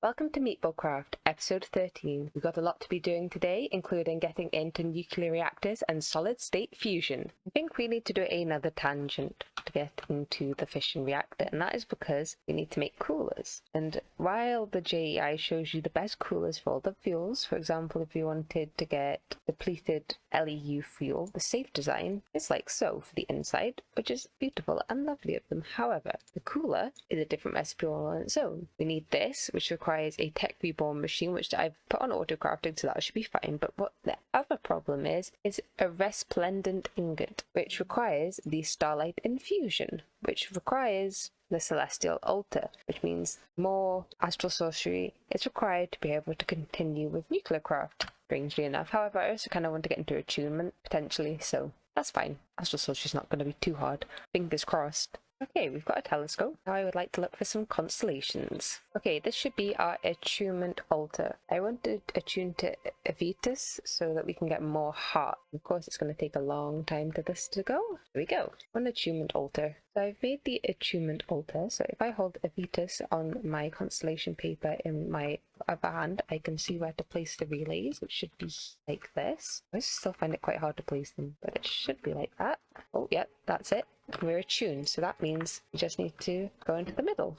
Welcome to MeatballCraft, episode 13. We've got a lot to be doing today, including getting into nuclear reactors and solid-state fusion. I think we need to do another tangent to get into the fission reactor, and that is because we need to make coolers. And while the JEI shows you the best coolers for all the fuels, for example, if you wanted to get depleted LEU fuel, the safe design is like so for the inside, which is beautiful and lovely of them. However, the cooler is a different recipe all on its own. We need this, which requires a tech reborn machine, which I've put on auto crafting, so that should be fine. But what the other problem is a resplendent ingot, which requires the starlight infusion, which requires the celestial altar, which means more astral sorcery is required to be able to continue with nuclear craft, strangely enough. However, I also kind of want to get into attunement potentially, so that's fine. Astral sorcery is not going to be too hard. Fingers crossed. Okay, we've got a telescope. Now I would like to look for some constellations. Okay, this should be our attunement altar. I want to attune to E13 so that we can get more heart. Of course, it's going to take a long time for this to go. Here we go. One attunement altar. So I've made the attunement altar. So if I hold E13 on my constellation paper in my other hand, I can see where to place the relays, which should be like this. I still find it quite hard to place them, but it should be like that. Oh, yep, that's it. We're attuned, so that means we just need to go into the middle.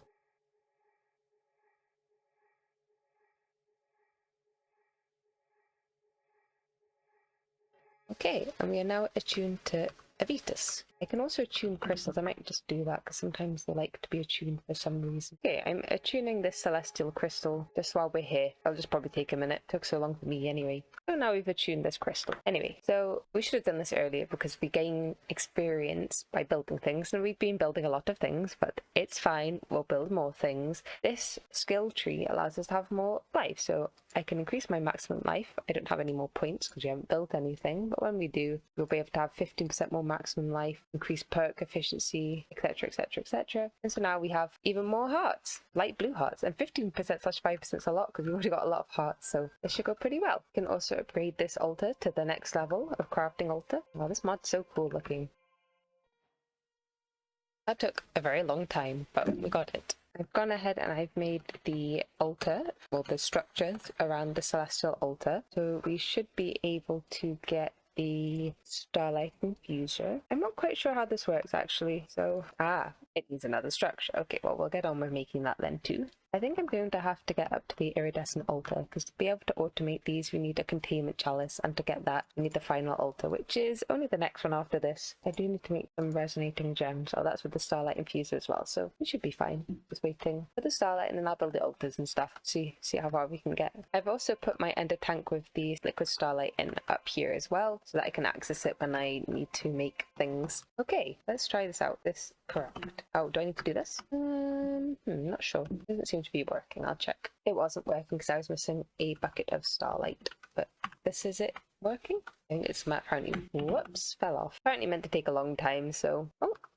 Okay, and we are now attuned to E13. I can also attune crystals. I might just do that because sometimes they like to be attuned for some reason. Okay, I'm attuning this celestial crystal just while we're here. I'll just probably take a minute. It took so long for me anyway. So now we've attuned this crystal. Anyway, so we should have done this earlier because we gain experience by building things. And we've been building a lot of things, but it's fine. We'll build more things. This skill tree allows us to have more life. So I can increase my maximum life. I don't have any more points because we haven't built anything. But when we do, we'll be able to have 15% more maximum life, increase perk efficiency, etc, etc, etc. And so now we have even more hearts, light blue hearts, and 15%/5% is a lot because we've already got a lot of hearts, so this should go pretty well. We can also upgrade this altar to the next level of crafting altar. Wow, this mod's so cool looking. That took a very long time, but we got it. I've gone ahead and I've made the altar, or the structures around the celestial altar, so we should be able to get the starlight infuser. I'm not quite sure how this works actually, so it needs another structure. Okay, well, we'll get on with making that then too. I think I'm going to have to get up to the iridescent altar, because to be able to automate these we need a containment chalice, and to get that we need the final altar, which is only the next one after this. I do need to make some resonating gems. Oh, that's with the starlight infuser as well, so we should be fine. Just waiting for the starlight and then I'll build the altars and stuff. See how far we can get. I've also put my ender tank with the liquid starlight in up here as well, so that I can access it when I need to make things. Okay, let's try this out. This correct. Oh, do I need to do this? Not sure. It doesn't seem to be working. I'll check. It wasn't working because I was missing a bucket of starlight, but this is it working. I think it's apparently, whoops, fell off. Apparently meant to take a long time, so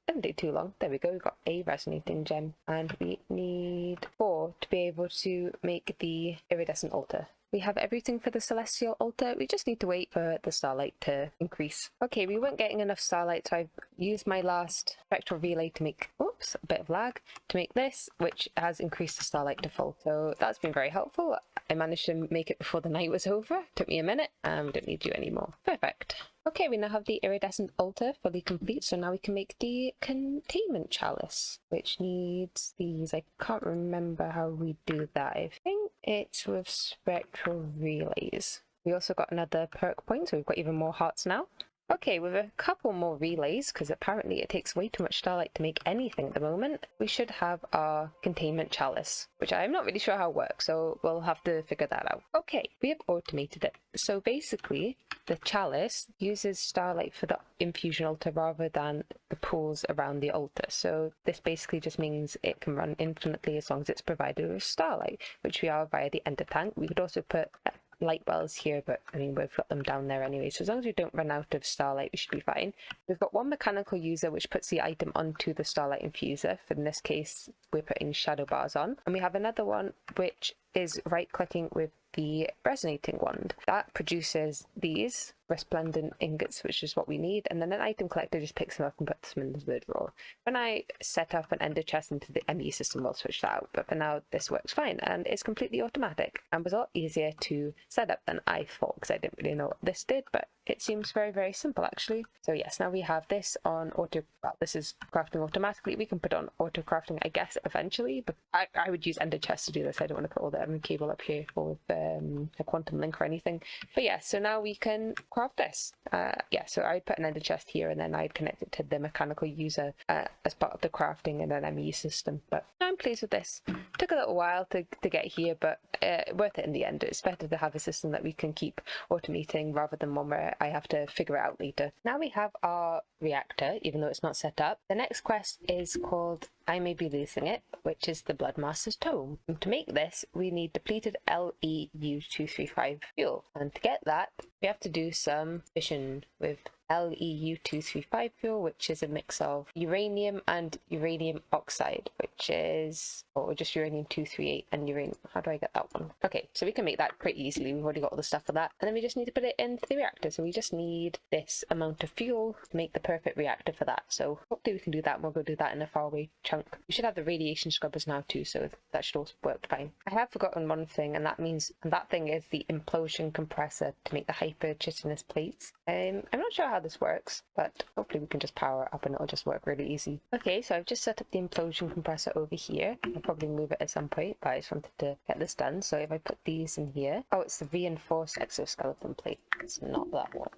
didn't take too long. There we go, we've got a resonating gem, and we need 4 to be able to make the iridescent altar. We have everything for the celestial altar. We just need to wait for the starlight to increase. Okay, we weren't getting enough starlight, so I've used my last spectral relay to make, oops, a bit of lag, to make this, which has increased the starlight to full. So that's been very helpful. I managed to make it before the night was over. Took me a minute, and we don't need you anymore. Perfect. Okay, we now have the iridescent altar fully complete, so now we can make the containment chalice, which needs these. I can't remember how we do that. I think it's with spectral relays. We also got another perk point, so we've got even more hearts now. Okay, with a couple more relays, because apparently it takes way too much starlight to make anything at the moment, we should have our containment chalice, which I'm not really sure how it works, so we'll have to figure that out. Okay, we have automated it. So basically, the chalice uses starlight for the infusion altar rather than the pools around the altar. So this basically just means it can run infinitely as long as it's provided with starlight, which we are via the ender tank. We could also put light wells here, but I mean, we've got them down there anyway, so as long as we don't run out of starlight we should be fine. We've got one mechanical user which puts the item onto the starlight infuser. In this case we're putting shadow bars on, and we have another one which is right clicking with the resonating wand that produces these resplendent ingots, which is what we need, and then an item collector just picks them up and puts them into the drawer. When I set up an ender chest into the ME system, I'll switch that out, but for now this works fine and it's completely automatic and was a lot easier to set up than I thought, because I didn't really know what this did, but it seems very, very simple actually. So yes, now we have this on auto, well, this is crafting automatically. We can put on auto crafting, I guess, eventually, but I would use ender chest to do this. I don't want to put all the cable up here or a quantum link or anything. But yeah, so now we can craft this. Yeah, so I'd put an ender chest here and then I'd connect it to the mechanical user as part of the crafting and an ME system. But I'm pleased with this. Took a little while to get here, but worth it in the end. It's better to have a system that we can keep automating rather than one where I have to figure it out later. Now we have our reactor, even though it's not set up. The next quest is called, I may be losing it, which is the Bloodmaster's Tome. And to make this, we need depleted LEU235 fuel. And to get that, we have to do some fission with LEU235 fuel, which is a mix of uranium and uranium oxide, which is, or just uranium 238 and uranium. How do I get that one? Okay, so we can make that pretty easily. We've already got all the stuff for that. And then we just need to put it into the reactor. So we just need this amount of fuel to make the perfect reactor for that. So hopefully we can do that, and we'll go do that in a faraway chunk. We should have the radiation scrubbers now too, so that should also work fine. I have forgotten one thing, and that thing is the implosion compressor to make the hyper chitinous plates. I'm not sure how this works, but hopefully we can just power it up and it'll just work really easy. Okay, so I've just set up the implosion compressor over here. I'll probably move it at some point, but I just wanted to get this done. So if I put these in here, oh, it's the reinforced exoskeleton plate. It's not that one.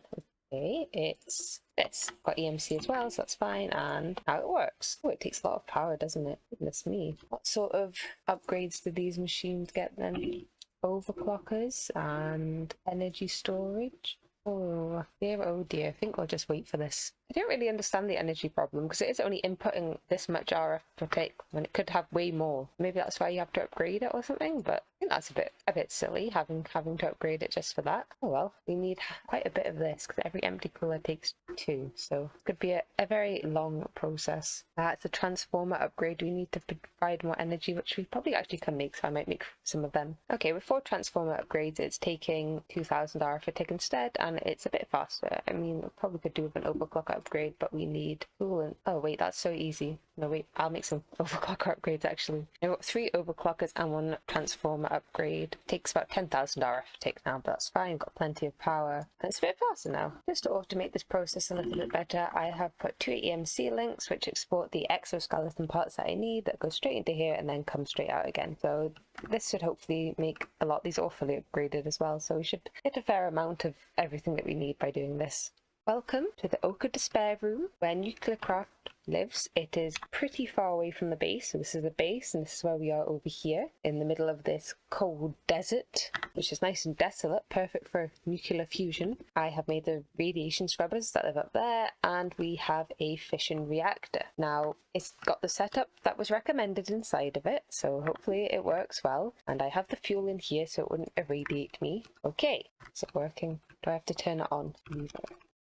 Okay, it's this. Got EMC as well, so that's fine, and how it works. Oh, it takes a lot of power, doesn't it? Goodness me. What sort of upgrades do these machines get then? Overclockers and energy storage. Oh dear, I think we'll just wait for this. I don't really understand the energy problem, because it is only inputting this much RF per tick when it could have way more. Maybe that's why you have to upgrade it or something, but I think that's a bit silly, having to upgrade it just for that. Oh well, we need quite a bit of this, because every empty cooler takes 2, so it could be a very long process. It's a transformer upgrade. We need to provide more energy, which we probably actually can make, so I might make some of them. Okay, with 4 transformer upgrades, it's taking 2000 RF per tick instead, and it's a bit faster. I mean, we probably could do with an overclock upgrade, but we need coolant. Oh wait, that's so easy. No wait, I'll make some overclocker upgrades actually. I've got 3 overclockers and 1 transformer upgrade. Takes about 10,000 RF to take now, but that's fine. Got plenty of power, and it's a bit faster now. Just to automate this process a little bit better, I have put 2 EMC links which export the exoskeleton parts that I need, that go straight into here and then come straight out again. So this should hopefully make a lot. These are all fully upgraded as well, so we should get a fair amount of everything that we need by doing this. Welcome to the Oak of Despair room, where NuclearCraft lives. It is pretty far away from the base, so this is the base, and this is where we are over here, in the middle of this cold desert, which is nice and desolate, perfect for nuclear fusion. I have made the radiation scrubbers that live up there, and we have a fission reactor. Now, it's got the setup that was recommended inside of it, so hopefully it works well, and I have the fuel in here so it wouldn't irradiate me. Okay, is it working? Do I have to turn it on?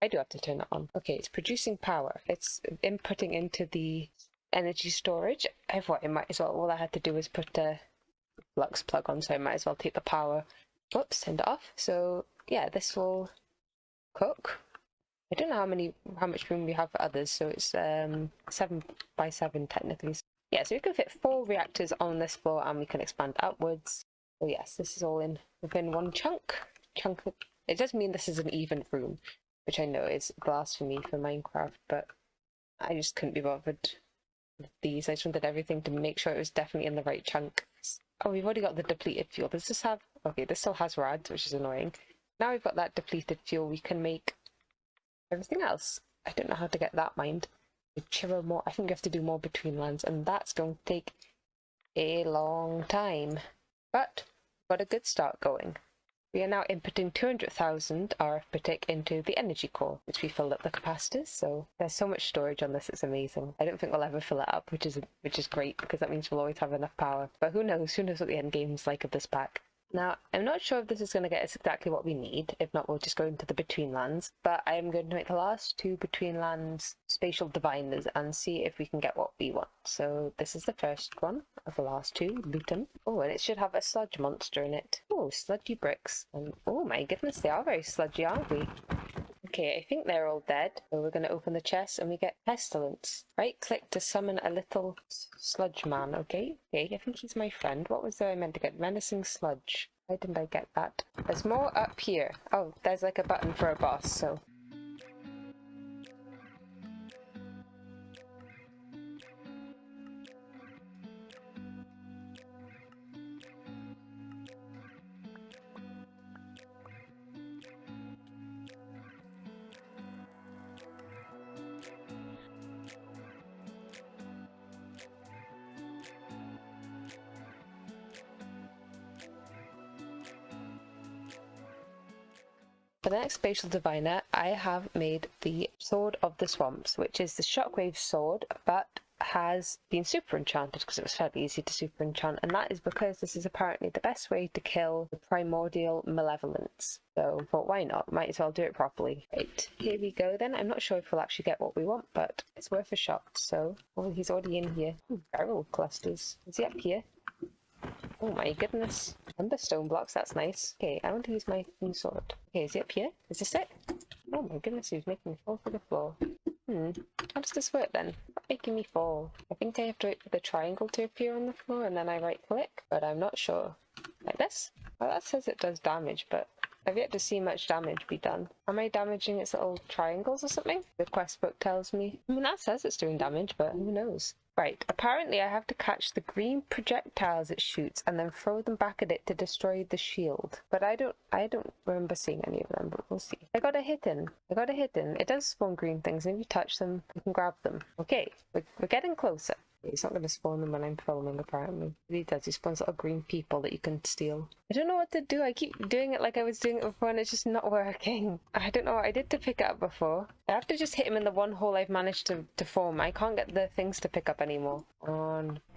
I do have to turn it on. Okay, it's producing power. It's inputting into the energy storage. I thought it might as well. All I had to do was put a flux plug on, so I might as well take the power. Oops, turned it off. So yeah, this will cook. I don't know how much room we have for others, so it's 7 by 7 technically. Yeah, so we can fit 4 reactors on this floor, and we can expand outwards. So yes, this is all within one chunk. It does mean this is an even room, which I know is blasphemy for Minecraft, but I just couldn't be bothered with these. I just wanted everything to make sure it was definitely in the right chunk. Oh, we've already got the depleted fuel. Does this have... Okay, this still has rads, which is annoying. Now we've got that depleted fuel, we can make everything else. I don't know how to get that mined. More. I think we have to do more Betweenlands, and that's going to take a long time. But got a good start going. We are now inputting 200,000 RF per tick into the energy core, which we filled up the capacitors, so there's so much storage on this, it's amazing. I don't think we'll ever fill it up, which is great, because that means we'll always have enough power. But who knows what the end game's like of this pack. Now, I'm not sure if this is going to get us exactly what we need. If not, we'll just go into the Betweenlands. But I am going to make the last 2 Betweenlands spatial diviners and see if we can get what we want. So this is the first one of the last 2. Loot them. Oh, and it should have a sludge monster in it. Oh, sludgy bricks. And oh my goodness, they are very sludgy, aren't we? Okay, I think they're all dead. So we're going to open the chest and we get pestilence. Right click to summon a little sludge man. Okay, I think he's my friend. What was there I meant to get? Menacing sludge. Why didn't I get that? There's more up here. Oh, there's like a button for a boss, so... For the next spatial diviner, I have made the Sword of the Swamps, which is the Shockwave sword, but has been super enchanted because it was fairly easy to super enchant, and that is because this is apparently the best way to kill the primordial malevolence. So I thought, why not? Might as well do it properly. Right, here we go then. I'm not sure if we'll actually get what we want, but it's worth a shot. So, oh, he's already in here. Barrel clusters. Is he up here? Oh my goodness. Thunderstone blocks, that's nice. Okay, I want to use my new sword. Okay, is he up here? Is this it? Oh my goodness, he's making me fall to the floor. How does this work then? Not making me fall. I think I have to wait for the triangle to appear on the floor and then I right click, but I'm not sure. Like this? Well, that says it does damage, but I've yet to see much damage be done. Am I damaging its little triangles or something? The quest book tells me. I mean, that says it's doing damage, but who knows? Right, apparently I have to catch the green projectiles it shoots and then throw them back at it to destroy the shield. But I don't remember seeing any of them, but we'll see. I got a hidden. It does spawn green things, and if you touch them, you can grab them. Okay, we're getting closer. He's not going to spawn them when I'm filming, apparently. What he does, he spawns little green people that you can steal. I don't know what to do. I keep doing it like I was doing it before and it's just not working. I don't know what I did to pick it up before. I have to just hit him in the one hole I've managed to form. I can't get the things to pick up anymore.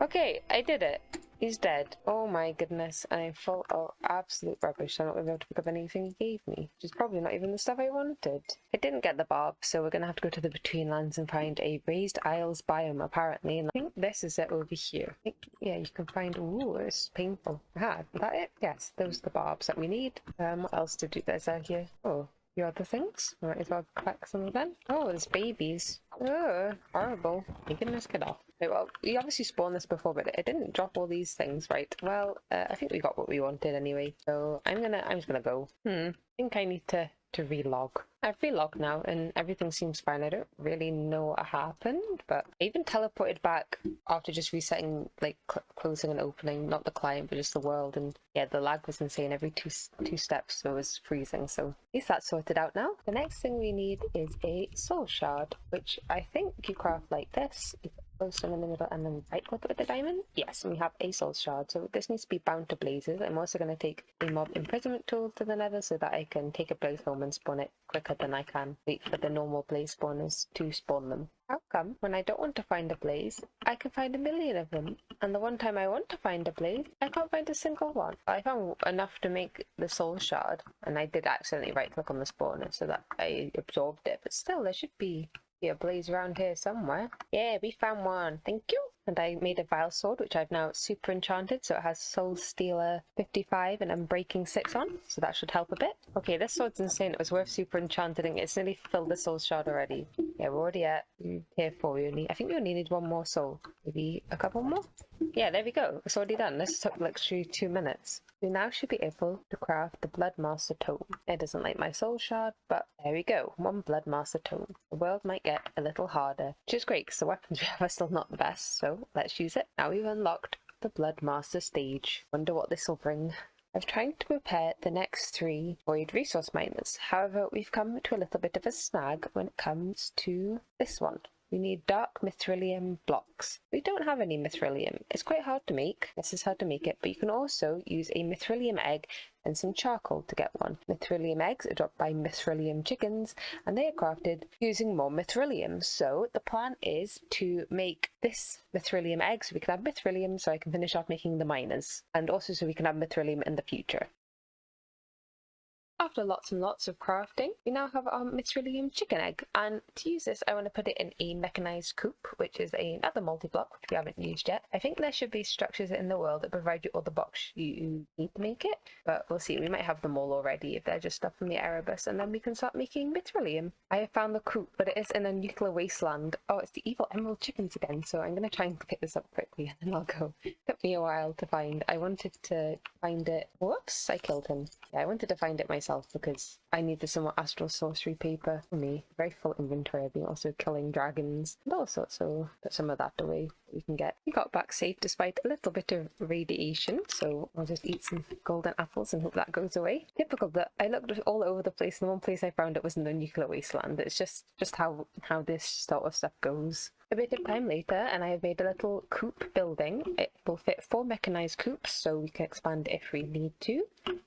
Okay, I did it. He's dead. Oh my goodness. And I'm full of absolute rubbish. I'm not going to be able to pick up anything he gave me. Which is probably not even the stuff I wanted. I didn't get the barb, so we're going to have to go to the Betweenlands and find a raised isles biome, apparently. And I think this is it over here. Yeah, you can find... Ooh, it's painful. Ah, is that it? Yes, those are the barbs that we need. What else to do? There's out here. Oh, your other things? Might as well collect some of them. Oh, there's babies. Oh, horrible. My goodness, get off. Okay, well, we obviously spawned this before, but it didn't drop all these things, right? Well, I think we got what we wanted anyway. So I'm just gonna go. I think I need to relog. I've relogged now and everything seems fine. I don't really know what happened, but I even teleported back after just resetting, like closing and opening, not the client, but just the world. And yeah, the lag was insane every two steps, so it was freezing. So at least that's sorted out now. The next thing we need is a soul shard, which I think you craft like this. Close them in the middle and then right click with the diamond. Yes, and we have a soul shard. So this needs to be bound to blazes. I'm also going to take a mob imprisonment tool to the nether so that I can take a blaze home and spawn it quicker than I can wait for the normal blaze spawners to spawn them. How come when I don't want to find a blaze, I can find a million of them, and the one time I want to find a blaze, I can't find a single one? I found enough to make the soul shard, and I did accidentally right click on the spawner so that I absorbed it, but still there should be a blaze around here somewhere. Yeah, we found one. Thank you. And I made a vile sword, which I've now super enchanted, so it has Soul Stealer 55 and Unbreaking 6 on, so that should help a bit. Okay, this sword's insane. It was worth super enchanting. It's nearly filled the soul shard already. Yeah, we're already at tier 4. I think we only need one more soul. Maybe a couple more? Yeah, there we go. It's already done. This took literally 2 minutes. We now should be able to craft the Bloodmaster Tome. It doesn't like my soul shard, but there we go. 1 Bloodmaster Tome. The world might get a little harder, which is great because the weapons we have are still not the best, so let's use it. Now we've unlocked the Bloodmaster stage. Wonder what this will bring. I'm trying to prepare the next 3 void resource miners. However, we've come to a little bit of a snag when it comes to this one. We need dark mithrilium blocks. We don't have any mithrilium. It's quite hard to make. This is how to make it, but you can also use a mithrilium egg and some charcoal to get one. Mithrilium eggs are dropped by mithrilium chickens, and they are crafted using more mithrilium. So the plan is to make this mithrilium egg so we can have mithrilium so I can finish off making the miners, and also so we can have mithrilium in the future. After lots and lots of crafting, we now have our Mythic chicken egg, and to use this I want to put it in a mechanized coop, which is another multi-block which we haven't used yet. I think there should be structures in the world that provide you all the blocks you need to make it, but we'll see. We might have them all already if they're just stuff from the Erebus, and then we can start making Mythic. I have found the coop, but it is in a nuclear wasteland. Oh, it's the evil emerald chickens again, so I'm going to try and pick this up quickly and then I'll go. It took me a while to find. I wanted to find it. Whoops, I killed him. Yeah, I wanted to find it myself because I needed some more Astral sorcery paper for me. Very full inventory. I've been also killing dragons and all sorts, so put some of that away we can get. We got back safe despite a little bit of radiation, so I'll just eat some golden apples and hope that goes away. Typical that I looked all over the place, and the one place I found it was in the nuclear wasteland. It's just how this sort of stuff goes. A bit of time later, and I have made a little coop building. It will fit 4 mechanized coops, so we can expand if we need to.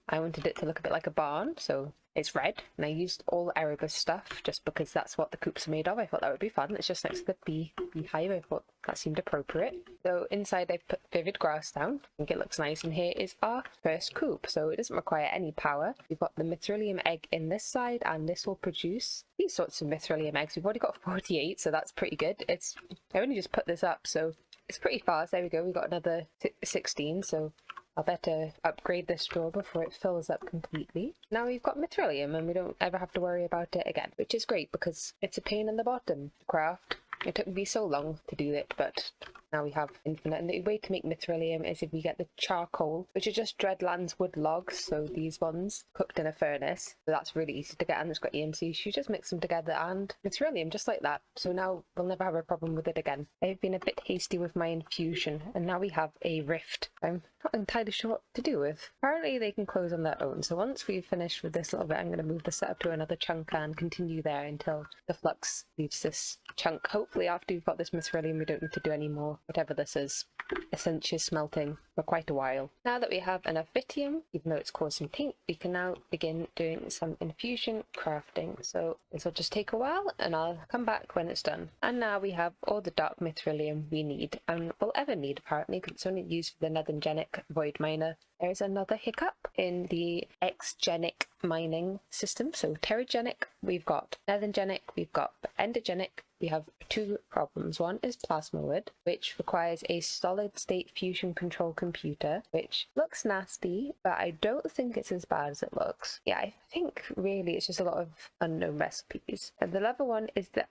I wanted it to look a bit like a barn, so it's red, and I used all Erebus stuff just because that's what the coops are made of. I thought that would be fun. It's just next to the beehive. I thought that seemed appropriate. So inside I put vivid grass down. I think it looks nice, and here is our first coop. So it doesn't require any power. We've got the Mythic egg in this side, and this will produce these sorts of Mythic eggs. We've already got 48, so that's pretty good. I only just put this up, so it's pretty fast. There we go. We got another 16, so I'll better upgrade this straw before it fills up completely. Now we've got Mythic, and we don't ever have to worry about it again, which is great because it's a pain in the bottom to craft. It took me so long to do it, but now we have infinite. And the way to make Mythic is if we get the charcoal, which are just Dreadlands wood logs, so these ones cooked in a furnace. So that's really easy to get, and it's got EMC. So you just mix them together and Mythic just like that. So now we'll never have a problem with it again. I've been a bit hasty with my infusion, and now we have a rift. I'm not entirely sure what to do with. Apparently they can close on their own. So once we've finished with this little bit, I'm going to move the setup to another chunk and continue there until the flux leaves this chunk. Hopefully after we've got this Mythic, we don't need to do any more, whatever this is, essentially smelting for quite a while. Now that we have enough Vitium, even though it's caused some taint, we can now begin doing some infusion crafting. So this will just take a while, and I'll come back when it's done. And now we have all the dark Mythic we need, and will ever need apparently, because it's only used for the Nethengenic Void Miner. There is another hiccup in the X-genic mining system. So Terragenic, we've got Nethengenic, we've got Endergenic. We have 2 problems. One is Plasmoid, which requires a solid-state fusion control computer, which looks nasty, but I don't think it's as bad as it looks. Yeah, I think really it's just a lot of unknown recipes. And the other one is the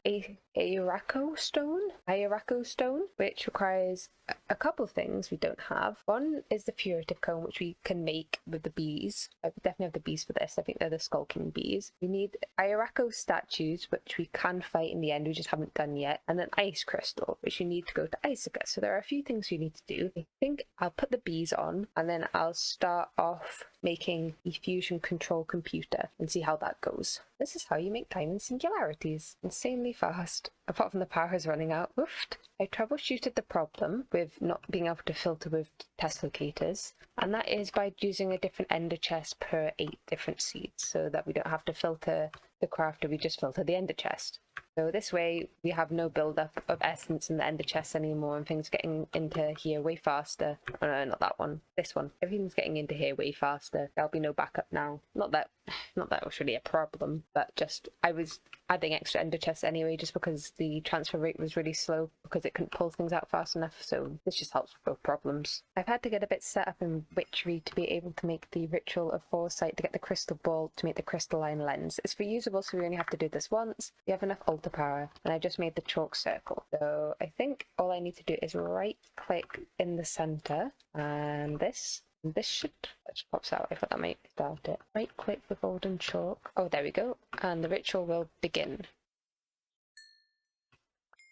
Ayurako stone, which requires a couple of things we don't have. One is the Furative Cone, which we can make with the bees. I definitely have the bees for this. I think they're the Skulking bees. We need Ayurako statues, which we can fight in the end. We just haven't done yet. And then Ice Crystal, which you need to go to Icica. So there are a few things you need to do. I think I'll put the bees on, and then I'll start off making the fusion control computer and see how that goes. This is how you make time in Singularities. Insanely fast. Apart from the power is running out. Oofed. I troubleshooted the problem with not being able to filter with test locators, and that is by using a different ender chest per 8 different seeds, so that we don't have to filter the crafter, we just filter the ender chest. So this way we have no build-up of essence in the ender chest anymore, and things getting into here way faster. Oh no, not that one. This one. Everything's getting into here way faster. There'll be no backup now. Not that it was really a problem, but just I was adding extra ender chests anyway, just because the transfer rate was really slow because it couldn't pull things out fast enough. So this just helps with both problems. I've had to get a bit set up in Witchery to be able to make the Ritual of Foresight to get the crystal ball to make the crystalline lens. It's reusable, so we only have to do this once. We have enough altar power, and I just made the chalk circle. So I think all I need to do is right click in the center, and this should, that just pops out. I thought that might start it. Right click the golden chalk. Oh, there we go. And the ritual will begin.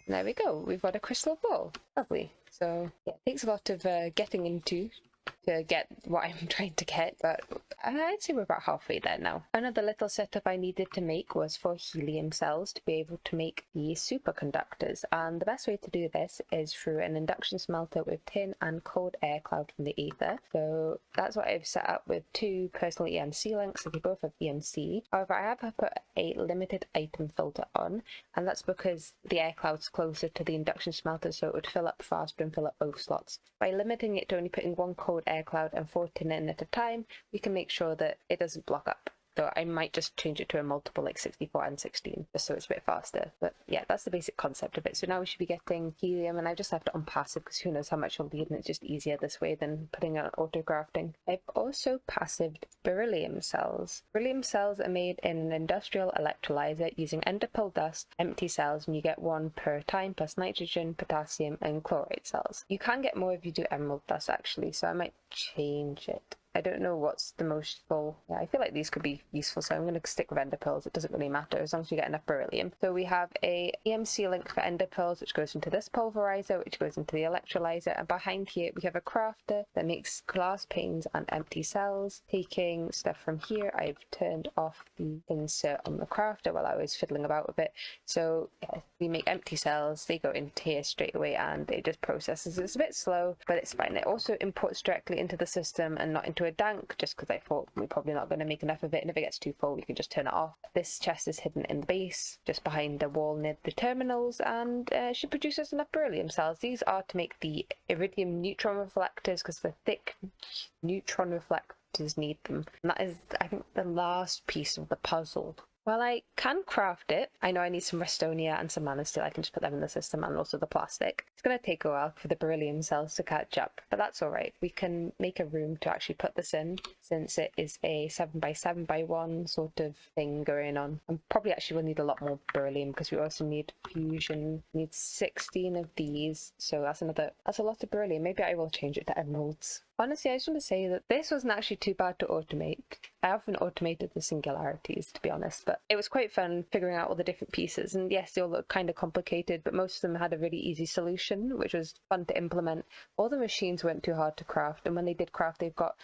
And there we go. We've got a crystal ball. Lovely. So yeah, it takes a lot of getting into to get what I'm trying to get, but I'd say we're about halfway there now. Another little setup I needed to make was for helium cells to be able to make the superconductors, and the best way to do this is through an induction smelter with tin and cold air cloud from the ether. So that's what I've set up with 2 personal EMC links, so they both have EMC. However, I have put a limited item filter on, and that's because the air cloud's closer to the induction smelter, so it would fill up faster and fill up both slots. By limiting it to only putting 1 cold air cloud and 4 tin in at a time, we can make sure that it doesn't block up So I might just change it to a multiple like 64 and 16, just so it's a bit faster. But yeah, that's the basic concept of it. So now we should be getting helium, and I just left it on passive because who knows how much we'll need, and it's just easier this way than putting it on auto crafting. I've also passived beryllium cells. Beryllium cells are made in an industrial electrolyzer using enderpearl dust, empty cells, and you get one per time, plus nitrogen, potassium, and chloride cells. You can get more if you do emerald dust actually, so I might change it. I don't know what's the most full. Yeah, I feel like these could be useful, so I'm going to stick with ender pearls. It doesn't really matter as long as we get enough beryllium. So we have a EMC link for ender pearls, which goes into this pulverizer, which goes into the electrolyzer, and behind here we have a crafter that makes glass panes and empty cells. Taking stuff from here, I've turned off the insert on the crafter while I was fiddling about with it. So yeah, we make empty cells, they go into here straight away, and it just processes. It's a bit slow, but it's fine. It also imports directly into the system and not into a dank, just because I thought we're probably not going to make enough of it, and if it gets too full we can just turn it off. This chest is hidden in the base just behind the wall near the terminals, and should produce us enough beryllium cells. These are to make the iridium neutron reflectors, because the thick neutron reflectors need them, and that is, I think, the last piece of the puzzle. Well, I can craft it. I know I need some restonia and some mana steel. I can just put them in the system, and also the plastic. It's going to take a while for the beryllium cells to catch up, but that's all right. We can make a room to actually put this in, since it is a 7x7x1 sort of thing going on. And probably actually will need a lot more beryllium, because we also need fusion. We need 16 of these, so that's a lot of beryllium. Maybe I will change it to emeralds. Honestly, I just want to say that this wasn't actually too bad to automate. I haven't automated the singularities, to be honest, but it was quite fun figuring out all the different pieces. And yes, they all look kind of complicated, but most of them had a really easy solution, which was fun to implement. All the machines weren't too hard to craft, and when they did craft, they've got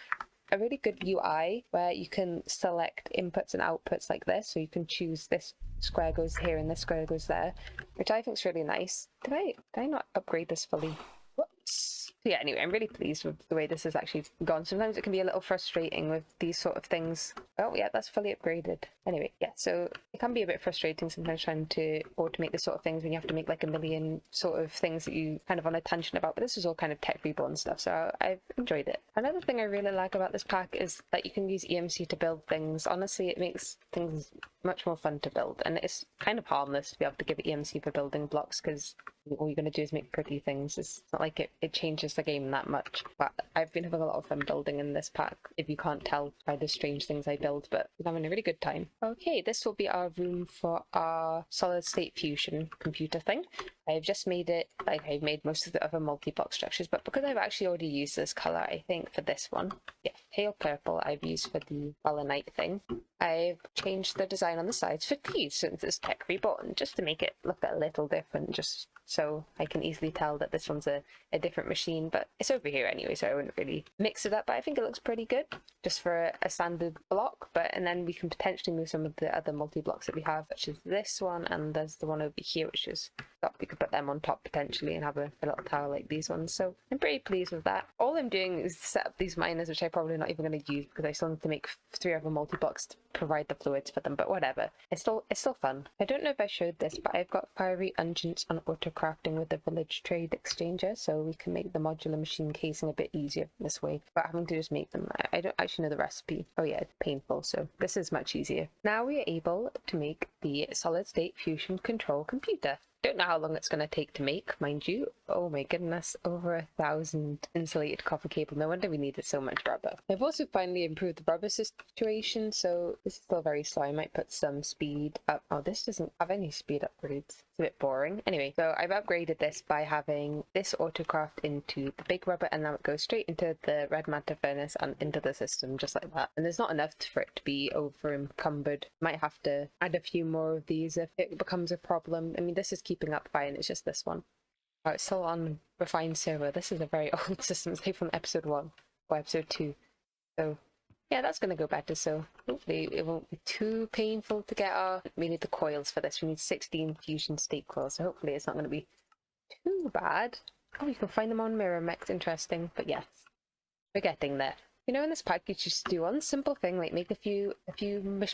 a really good UI where you can select inputs and outputs like this, so you can choose this square goes here and this square goes there, which I think is really nice. Did I not upgrade this fully? Whoops. So yeah, anyway, I'm really pleased with the way this has actually gone. Sometimes it can be a little frustrating with these sort of things. Oh yeah, that's fully upgraded. Anyway, yeah, so it can be a bit frustrating sometimes trying to automate this sort of things when you have to make like a million sort of things that you kind of on a tangent about, but this is all kind of tech reborn stuff, so I've enjoyed it. Another thing I really like about this pack is that you can use EMC to build things. Honestly, it makes things much more fun to build, and it's kind of harmless to be able to give it EMC for building blocks, because all you're going to do is make pretty things. It's not like it changes the game that much, but I've been having a lot of fun building in this pack, if you can't tell by the strange things I build, but I'm having a really good time. Okay, this will be our room for our solid state fusion computer thing. I've just made it, like I've made most of the other multi-block structures, but because I've actually already used this colour, I think for this one, yeah, pale purple I've used for the Balanite thing, I've changed the design on the sides for these since it's tech reborn, just to make it look a little different, just so I can easily tell that this one's a different machine, but it's over here anyway, so I wouldn't really mix it up, but I think it looks pretty good just for a standard block. And then we can potentially move some of the other multi-blocks that we have, which is this one, and there's the one over here, which is up. We could put them on top potentially and have a little tower like these ones, so I'm pretty pleased with that. All I'm doing is set up these miners, which I'm probably not even going to use because I still need to make 3 other multi-blocks to provide the fluids for them, but whatever. It's still fun. I don't know if I showed this, but I've got fiery unguents on auto crafting with the village trade exchanger, so we can make the modular machine casing a bit easier this way without having to just make them. I don't actually know the recipe. Oh yeah, it's painful, so this is much easier. Now we are able to make the solid state fusion control computer. Don't know how long it's going to take to make, mind you. Oh my goodness, over 1,000 insulated copper cable. No wonder we needed so much rubber. I've also finally improved the rubber situation, so this is still very slow. I might put some speed up. Oh, this doesn't have any speed upgrades. It's a bit boring. Anyway, so I've upgraded this by having this autocraft into the big rubber, and now it goes straight into the red matter furnace and into the system, just like that. And there's not enough for it to be over encumbered. Might have to add a few more of these if it becomes a problem. I mean, this is keeping up fine, it's just this one. Oh, it's still on refined server. This is a very old system. It's like from episode 1 or episode 2. So yeah, that's going to go better, so hopefully it won't be too painful to get our... We need the coils for this. We need 16 fusion state coils, so hopefully it's not going to be too bad. Oh, you can find them on Mirror Mechs. Interesting. But yes, we're getting there. You know, in this pack you just do one simple thing, like make a few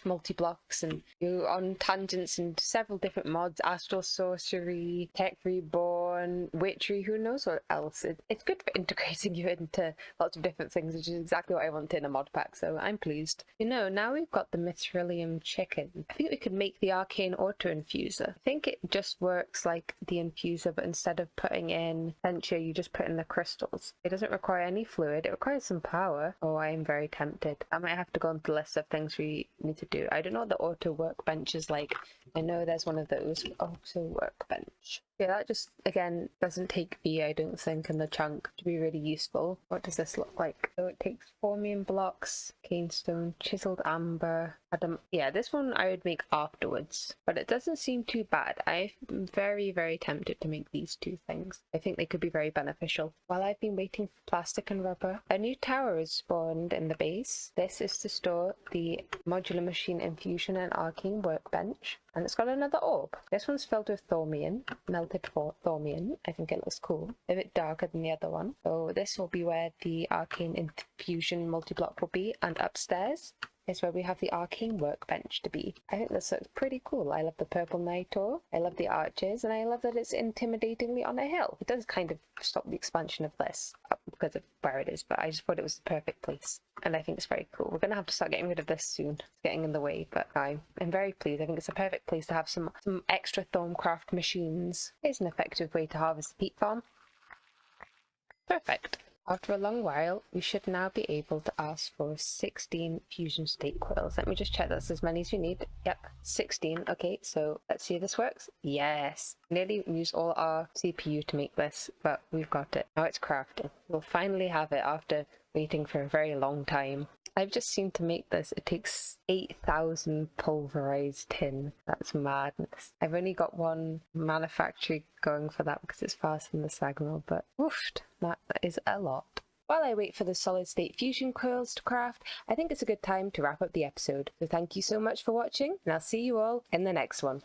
multi-blocks and go on tangents and several different mods, Astral, sorcery, tech reborn, spawn witchery, who knows what else. It's good for integrating you into lots of different things, which is exactly what I wanted in a mod pack, so I'm pleased. You know, now we've got the Mithrilium chicken, I think we could make the arcane auto infuser. I think it just works like the infuser, but instead of putting in Venture, you just put in the crystals. It doesn't require any fluid, it requires some power. Oh, I am very tempted. I might have to go on the list of things we need to do. I don't know what the auto workbench is like. I know there's one of those. Also workbench. Yeah, that just, again, doesn't take V, I don't think, in the chunk to be really useful. What does this look like? So it takes formium blocks, cane stone, chiseled amber, Adam. Yeah, this one I would make afterwards, but it doesn't seem too bad. I'm very, very tempted to make these two things. I think they could be very beneficial. While I've been waiting for plastic and rubber, a new tower is spawned in the base. This is to store the modular machine infusion and arcane workbench. And it's got another orb. This one's filled with thaumium, melted thaumium. I think it looks cool. A bit darker than the other one. So this will be where the arcane infusion multi-block will be. And upstairs is where we have the arcane workbench to be. I think this looks pretty cool. I love the purple night ore. I love the arches. And I love that it's intimidatingly on a hill. It does kind of stop the expansion of this because of where it is, but I just thought it was the perfect place. And I think it's very cool. We're going to have to start getting rid of this soon. It's getting in the way, but I'm very pleased. I think it's a perfect place to have some extra Thorncraft machines. It's an effective way to harvest the peat farm. Perfect. After a long while, we should now be able to ask for 16 fusion state coils. Let me just check that's as many as we need. Yep, 16. Okay, so let's see if this works. Yes. Nearly used all our CPU to make this, but we've got it. Now it's crafted. We'll finally have it after waiting for a very long time. I've just seen to make this, it takes 8,000 pulverized tin. That's madness. I've only got one manufacturer going for that because it's faster than the sag mill, but woofed, that is a lot. While I wait for the solid state fusion coils to craft, I think it's a good time to wrap up the episode. So thank you so much for watching, and I'll see you all in the next one.